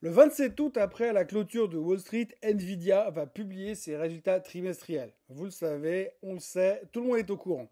Le 27 août, après la clôture de Wall Street, Nvidia va publier ses résultats trimestriels. Vous le savez, on le sait, tout le monde est au courant.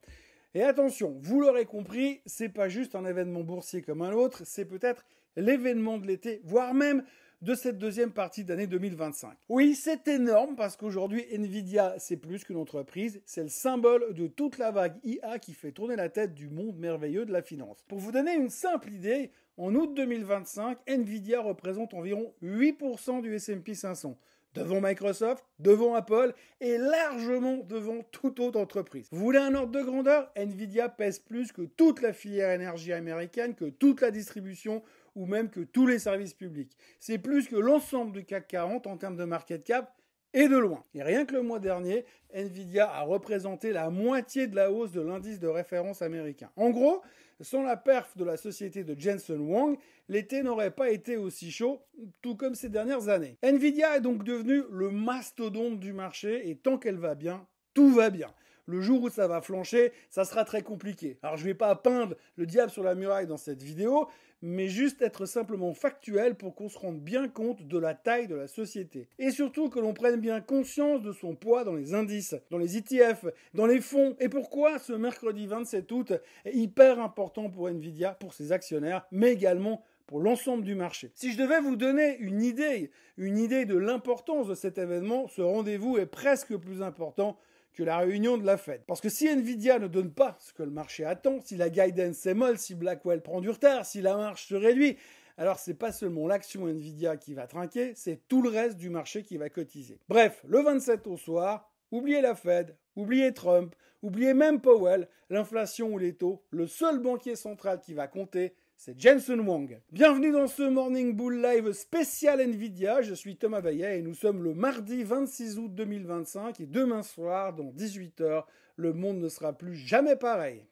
Et attention, vous l'aurez compris, c'est pas juste un événement boursier comme un autre, c'est peut-être l'événement de l'été, voire même de cette deuxième partie d'année 2025. Oui, c'est énorme parce qu'aujourd'hui, Nvidia, c'est plus qu'une entreprise, c'est le symbole de toute la vague IA qui fait tourner la tête du monde merveilleux de la finance. Pour vous donner une simple idée, en août 2025, Nvidia représente environ 8% du S&P 500, devant Microsoft, devant Apple et largement devant toute autre entreprise. Vous voulez un ordre de grandeur? Nvidia pèse plus que toute la filière énergie américaine, que toute la distribution ou même que tous les services publics. C'est plus que l'ensemble du CAC 40 en termes de market cap et de loin. Et rien que le mois dernier, Nvidia a représenté la moitié de la hausse de l'indice de référence américain. En gros, sans la perf de la société de Jensen Huang, l'été n'aurait pas été aussi chaud, tout comme ces dernières années. Nvidia est donc devenue le mastodonte du marché et tant qu'elle va bien, tout va bien. Le jour où ça va flancher, ça sera très compliqué. Alors je ne vais pas peindre le diable sur la muraille dans cette vidéo, mais juste être simplement factuel pour qu'on se rende bien compte de la taille de la société. Et surtout que l'on prenne bien conscience de son poids dans les indices, dans les ETF, dans les fonds. Et pourquoi ce mercredi 27 août est hyper important pour Nvidia, pour ses actionnaires, mais également pour l'ensemble du marché. Si je devais vous donner une idée de l'importance de cet événement, ce rendez-vous est presque plus important que la réunion de la Fed. Parce que si Nvidia ne donne pas ce que le marché attend, si la guidance est molle, si Blackwell prend du retard, si la marge se réduit, alors c'est pas seulement l'action Nvidia qui va trinquer, c'est tout le reste du marché qui va cotiser. Bref, le 27 au soir, oubliez la Fed, oubliez Trump, oubliez même Powell, l'inflation ou les taux, le seul banquier central qui va compter, c'est Jensen Huang. Bienvenue dans ce Morning Bull Live spécial Nvidia, je suis Thomas Vaillet et nous sommes le mardi 26 août 2025 et demain soir, dans 18h, le monde ne sera plus jamais pareil.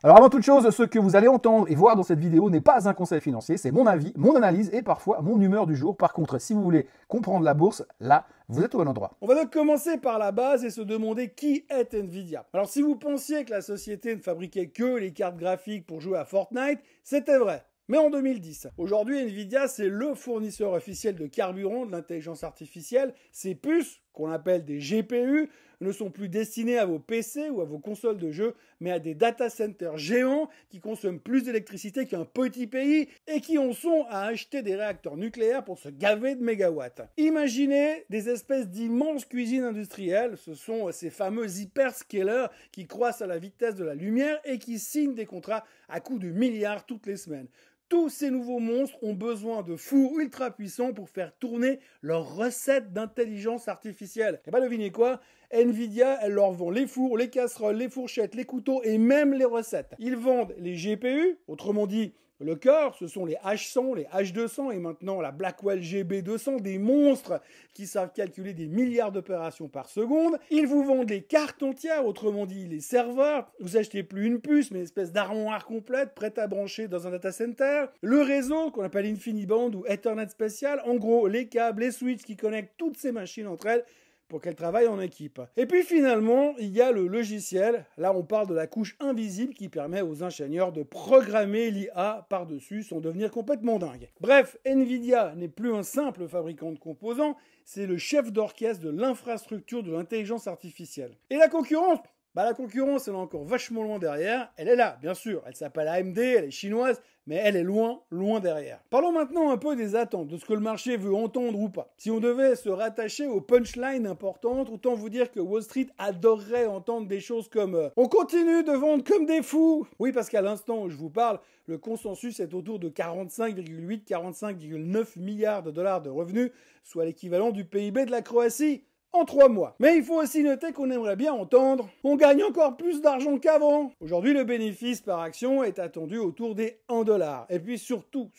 Alors avant toute chose, ce que vous allez entendre et voir dans cette vidéo n'est pas un conseil financier, c'est mon avis, mon analyse et parfois mon humeur du jour. Par contre, si vous voulez comprendre la bourse, là, vous êtes au bon endroit. On va donc commencer par la base et se demander qui est Nvidia. Alors si vous pensiez que la société ne fabriquait que les cartes graphiques pour jouer à Fortnite, c'était vrai. Mais en 2010, aujourd'hui Nvidia c'est le fournisseur officiel de carburant de l'intelligence artificielle. Ces puces, qu'on appelle des GPU, ne sont plus destinées à vos PC ou à vos consoles de jeux, mais à des data centers géants qui consomment plus d'électricité qu'un petit pays et qui en sont à acheter des réacteurs nucléaires pour se gaver de mégawatts. Imaginez des espèces d'immenses cuisines industrielles, ce sont ces fameux hyperscalers qui croissent à la vitesse de la lumière et qui signent des contrats à coups de milliards toutes les semaines. Tous ces nouveaux monstres ont besoin de fours ultra puissants pour faire tourner leurs recettes d'intelligence artificielle. Et devinez quoi? Nvidia, elle leur vend les fours, les casseroles, les fourchettes, les couteaux et même les recettes. Ils vendent les GPU, autrement dit le cœur, ce sont les H100, les H200 et maintenant la Blackwell GB200, des monstres qui savent calculer des milliards d'opérations par seconde. Ils vous vendent les cartes entières, autrement dit les serveurs. Vous achetez plus une puce, mais une espèce d'armoire complète prête à brancher dans un data center. Le réseau qu'on appelle InfiniBand ou Ethernet spécial, en gros les câbles, les switches qui connectent toutes ces machines entre elles pour qu'elles travaillent en équipe. Et puis finalement, il y a le logiciel. Là, on parle de la couche invisible qui permet aux ingénieurs de programmer l'IA par-dessus sans devenir complètement dingue. Bref, Nvidia n'est plus un simple fabricant de composants, c'est le chef d'orchestre de l'infrastructure de l'intelligence artificielle. Et la concurrence? La concurrence, elle est encore vachement loin derrière. Elle est là, bien sûr. Elle s'appelle AMD, elle est chinoise, mais elle est loin, loin derrière. Parlons maintenant un peu des attentes, de ce que le marché veut entendre ou pas. Si on devait se rattacher aux punchlines importantes, autant vous dire que Wall Street adorerait entendre des choses comme on continue de vendre comme des fous !» Oui, parce qu'à l'instant où je vous parle, le consensus est autour de 45,8, 45,9 milliards de dollars de revenus, soit l'équivalent du PIB de la Croatie en 3 mois. Mais il faut aussi noter qu'on aimerait bien entendre « on gagne encore plus d'argent qu'avant ». Aujourd'hui, le bénéfice par action est attendu autour des 1 $. Et puis surtout,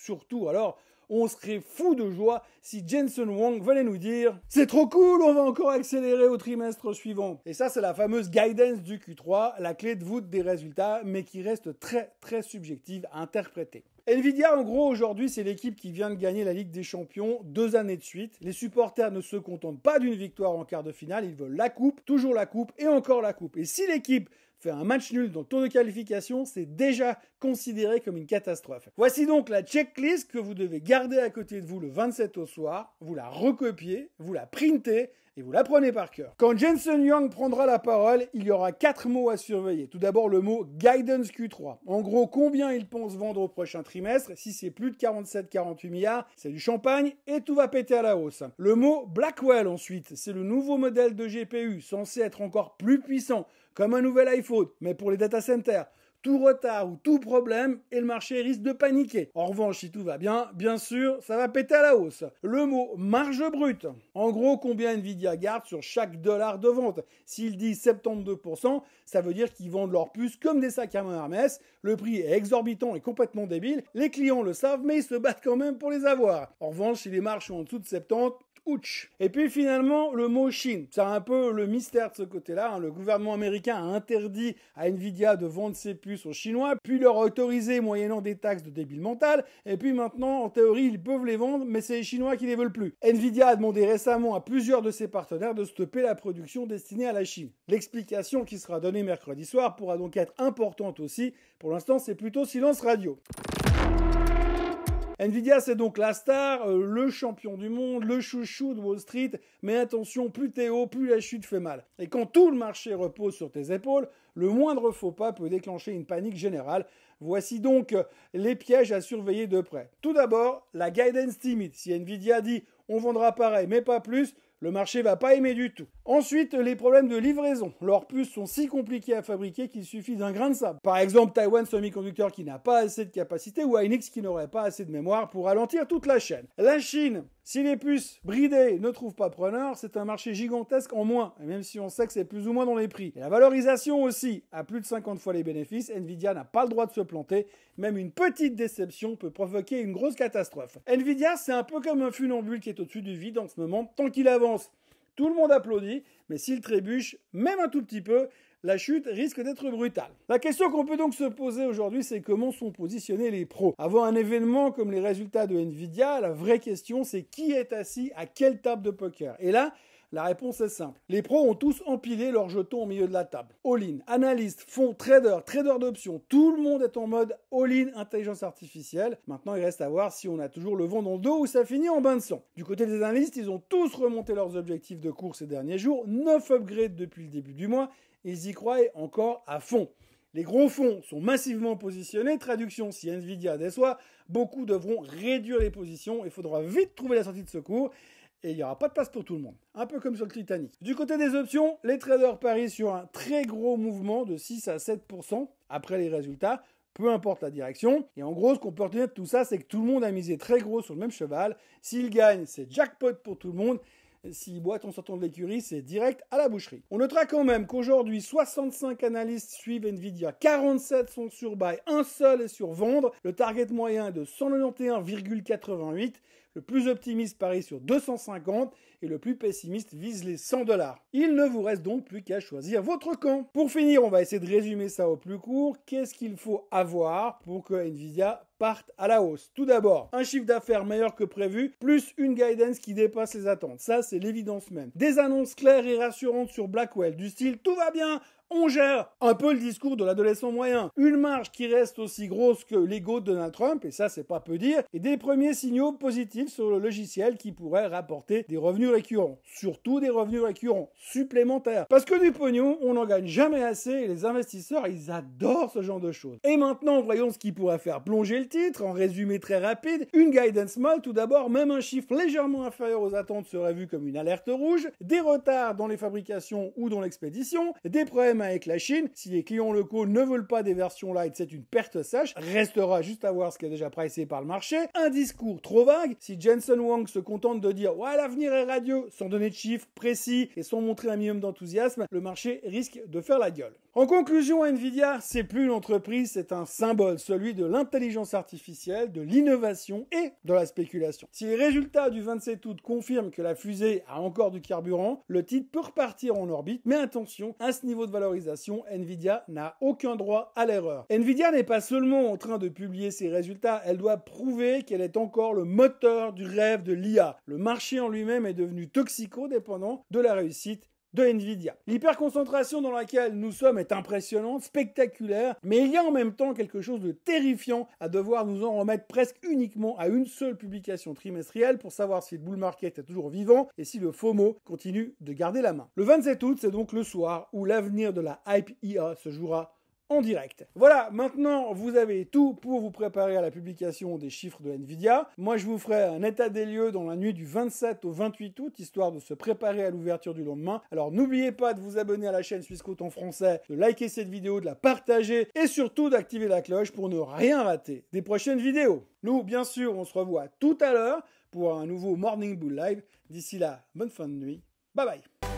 alors, on serait fou de joie si Jensen Huang venait nous dire « c'est trop cool, on va encore accélérer au trimestre suivant ». Et ça, c'est la fameuse guidance du Q3, la clé de voûte des résultats, mais qui reste très, très subjective à interpréter. Nvidia, en gros, aujourd'hui, c'est l'équipe qui vient de gagner la Ligue des Champions 2 années de suite. Les supporters ne se contentent pas d'une victoire en quart de finale, ils veulent la coupe, toujours la coupe et encore la coupe. Et si l'équipe fait un match nul dans le tour de qualification, c'est déjà considéré comme une catastrophe. Voici donc la checklist que vous devez garder à côté de vous le 27 au soir, vous la recopiez, vous la printez et vous la prenez par cœur. Quand Jensen Huang prendra la parole, il y aura 4 mots à surveiller. Tout d'abord le mot Guidance Q3. En gros, combien il pense vendre au prochain trimestre. Si c'est plus de 47-48 milliards, c'est du champagne et tout va péter à la hausse. Le mot Blackwell ensuite, c'est le nouveau modèle de GPU, censé être encore plus puissant, comme un nouvel iPhone, mais pour les data centers. Tout retard ou tout problème et le marché risque de paniquer. En revanche, si tout va bien, bien sûr, ça va péter à la hausse. Le mot marge brute. En gros, combien Nvidia garde sur chaque dollar de vente. S'il dit 72%, ça veut dire qu'ils vendent leurs puces comme des sacs à main Hermès. Le prix est exorbitant et complètement débile. Les clients le savent, mais ils se battent quand même pour les avoir. En revanche, si les marges sont en dessous de 70, ouch. Et puis finalement, le mot Chine. C'est un peu le mystère de ce côté-là. Le gouvernement américain a interdit à Nvidia de vendre ses puces aux Chinois, puis leur a autorisé moyennant des taxes de débile mental, et puis maintenant, en théorie, ils peuvent les vendre, mais c'est les Chinois qui les veulent plus. Nvidia a demandé récemment à plusieurs de ses partenaires de stopper la production destinée à la Chine. L'explication qui sera donnée mercredi soir pourra donc être importante aussi. Pour l'instant, c'est plutôt silence radio. Nvidia, c'est donc la star, le champion du monde, le chouchou de Wall Street, mais attention, plus t'es haut, plus la chute fait mal. Et quand tout le marché repose sur tes épaules, le moindre faux pas peut déclencher une panique générale. Voici donc les pièges à surveiller de près. Tout d'abord, la guidance timide. Si Nvidia dit « on vendra pareil, mais pas plus », le marché va pas aimer du tout. Ensuite, les problèmes de livraison. Leurs puces sont si compliquées à fabriquer qu'il suffit d'un grain de sable. Par exemple, Taiwan Semiconductor qui n'a pas assez de capacité ou Hynix qui n'aurait pas assez de mémoire pour ralentir toute la chaîne. La Chine, si les puces bridées ne trouvent pas preneur, c'est un marché gigantesque en moins, même si on sait que c'est plus ou moins dans les prix. Et la valorisation aussi, à plus de 50 fois les bénéfices, Nvidia n'a pas le droit de se planter. Même une petite déception peut provoquer une grosse catastrophe. Nvidia, c'est un peu comme un funambule qui est au-dessus du vide en ce moment. Tant qu'il avance, tout le monde applaudit, mais s'il trébuche, même un tout petit peu, la chute risque d'être brutale. La question qu'on peut donc se poser aujourd'hui, c'est comment sont positionnés les pros. Avant un événement comme les résultats de Nvidia, la vraie question, c'est qui est assis à quelle table de poker. Et là, la réponse est simple. Les pros ont tous empilé leurs jetons au milieu de la table. All-in, analystes, fonds, traders d'options, tout le monde est en mode all-in intelligence artificielle. Maintenant, il reste à voir si on a toujours le vent dans le dos ou ça finit en bain de sang. Du côté des analystes, ils ont tous remonté leurs objectifs de cours ces derniers jours, 9 upgrades depuis le début du mois, et ils y croient encore à fond. Les gros fonds sont massivement positionnés. Traduction, si Nvidia déçoit, beaucoup devront réduire les positions. Il faudra vite trouver la sortie de secours. Et il n'y aura pas de place pour tout le monde. Un peu comme sur le Titanic. Du côté des options, les traders parient sur un très gros mouvement de 6 à 7% après les résultats, peu importe la direction. Et en gros, ce qu'on peut retenir de tout ça, c'est que tout le monde a misé très gros sur le même cheval. S'il gagne, c'est jackpot pour tout le monde. S'il boite en sortant de l'écurie, c'est direct à la boucherie. On notera quand même qu'aujourd'hui, 65 analystes suivent Nvidia, 47 sont sur buy, un seul est sur vendre. Le target moyen est de 191,88. Le plus optimiste parie sur 250 et le plus pessimiste vise les $100. Il ne vous reste donc plus qu'à choisir votre camp. Pour finir, on va essayer de résumer ça au plus court. Qu'est-ce qu'il faut avoir pour que Nvidia parte à la hausse? Tout d'abord, un chiffre d'affaires meilleur que prévu, plus une guidance qui dépasse les attentes. Ça, c'est l'évidence même. Des annonces claires et rassurantes sur Blackwell, du style « tout va bien ». On gère un peu le discours de l'adolescent moyen. Une marge qui reste aussi grosse que l'ego de Donald Trump, et ça c'est pas peu dire, et des premiers signaux positifs sur le logiciel qui pourrait rapporter des revenus récurrents. Surtout des revenus récurrents supplémentaires. Parce que du pognon, on n'en gagne jamais assez et les investisseurs, ils adorent ce genre de choses. Et maintenant, voyons ce qui pourrait faire plonger le titre. En résumé très rapide, une guidance molle, tout d'abord, même un chiffre légèrement inférieur aux attentes serait vu comme une alerte rouge, des retards dans les fabrications ou dans l'expédition, des problèmes avec la Chine. Si les clients locaux ne veulent pas des versions light, c'est une perte sèche. Restera juste à voir ce qui est déjà pricé par le marché. Un discours trop vague. Si Jensen Huang se contente de dire « ouais, l'avenir est radieux » sans donner de chiffres précis et sans montrer un minimum d'enthousiasme, le marché risque de faire la gueule. En conclusion, Nvidia, c'est plus une entreprise, c'est un symbole, celui de l'intelligence artificielle, de l'innovation et de la spéculation. Si les résultats du 27 août confirment que la fusée a encore du carburant, le titre peut repartir en orbite, mais attention, à ce niveau de valorisation, Nvidia n'a aucun droit à l'erreur. Nvidia n'est pas seulement en train de publier ses résultats, elle doit prouver qu'elle est encore le moteur du rêve de l'IA. Le marché en lui-même est devenu toxico-dépendant de la réussite de Nvidia. L'hyperconcentration dans laquelle nous sommes est impressionnante, spectaculaire, mais il y a en même temps quelque chose de terrifiant à devoir nous en remettre presque uniquement à une seule publication trimestrielle pour savoir si le bull market est toujours vivant et si le FOMO continue de garder la main. Le 27 août, c'est donc le soir où l'avenir de la hype IA se jouera en direct. Voilà, maintenant vous avez tout pour vous préparer à la publication des chiffres de Nvidia. Moi je vous ferai un état des lieux dans la nuit du 27 au 28 août, histoire de se préparer à l'ouverture du lendemain. Alors n'oubliez pas de vous abonner à la chaîne Swissquote en français, de liker cette vidéo, de la partager et surtout d'activer la cloche pour ne rien rater des prochaines vidéos. Nous, bien sûr, on se revoit tout à l'heure pour un nouveau Morning Bull Live. D'ici là, bonne fin de nuit. Bye bye.